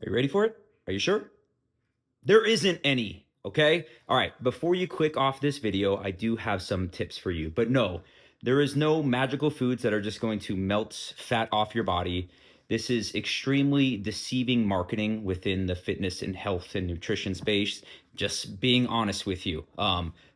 Are you ready for it? Are you sure? There isn't any, okay? All right, before you click off this video, I do have some tips for you. But no, there is no magical foods that are just going to melt fat off your body. This is extremely deceiving marketing within the fitness and health and nutrition space, just being honest with you.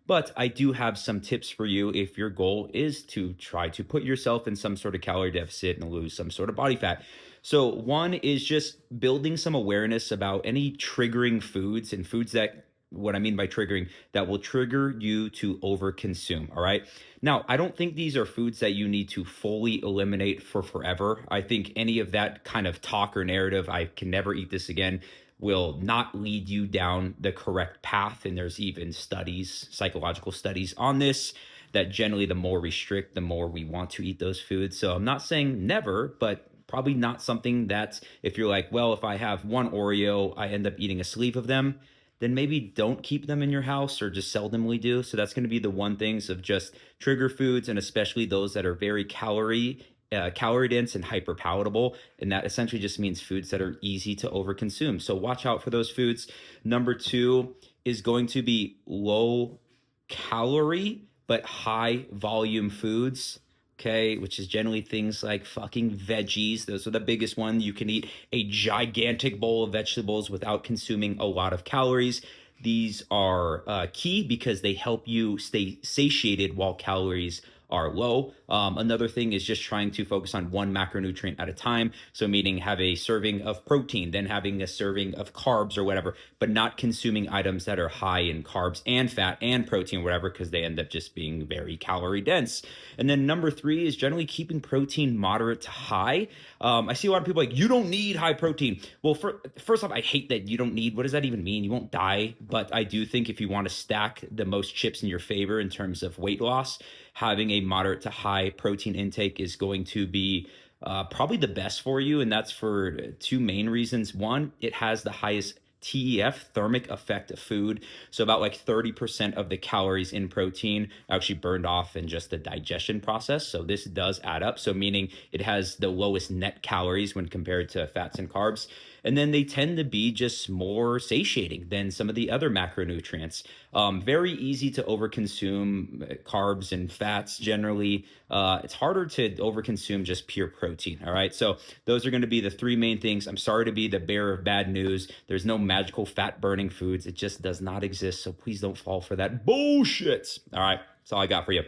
But I do have some tips for you if your goal is to try to put yourself in some sort of calorie deficit and lose some sort of body fat. So, one is just building some awareness about any triggering foods and foods that, what I mean by triggering, that will trigger you to overconsume. All right. Now, I don't think these are foods that you need to fully eliminate for forever. I think any of that kind of talk or narrative, I can never eat this again, will not lead you down the correct path. And there's even studies, psychological studies on this, that generally the more we restrict, the more we want to eat those foods. So I'm not saying never, but probably not something that, if you're like, well, if I have one Oreo, I end up eating a sleeve of them, then maybe don't keep them in your house or just seldomly do. So that's going to be the one things of just trigger foods, and especially those that are very calorie dense and hyper palatable. And that essentially just means foods that are easy to overconsume. So watch out for those foods. Number two is going to be low calorie but high volume foods. Okay, which is generally things like fucking veggies. Those are the biggest one. You can eat a gigantic bowl of vegetables without consuming a lot of calories. These are key because they help you stay satiated while calories are low. Another thing is just trying to focus on one macronutrient at a time. So meaning have a serving of protein, then having a serving of carbs or whatever, but not consuming items that are high in carbs and fat and protein or whatever, because they end up just being very calorie dense. And then number three is generally keeping protein moderate to high. I see a lot of people like, you don't need high protein. Well, first off, I hate that you don't need, what does that even mean? You won't die. But I do think if you want to stack the most chips in your favor in terms of weight loss, having a moderate to high protein intake is going to be probably the best for you. And that's for two main reasons. One, it has the highest TEF, thermic effect of food. So about like 30% of the calories in protein are actually burned off in just the digestion process. So this does add up. So meaning it has the lowest net calories when compared to fats and carbs. And then they tend to be just more satiating than some of the other macronutrients. Very easy to overconsume carbs and fats generally. It's harder to overconsume just pure protein. All right. So those are going to be the three main things. I'm sorry to be the bearer of bad news. There's no magical fat burning foods. It just does not exist. So please don't fall for that bullshit. All right. That's all I got for you.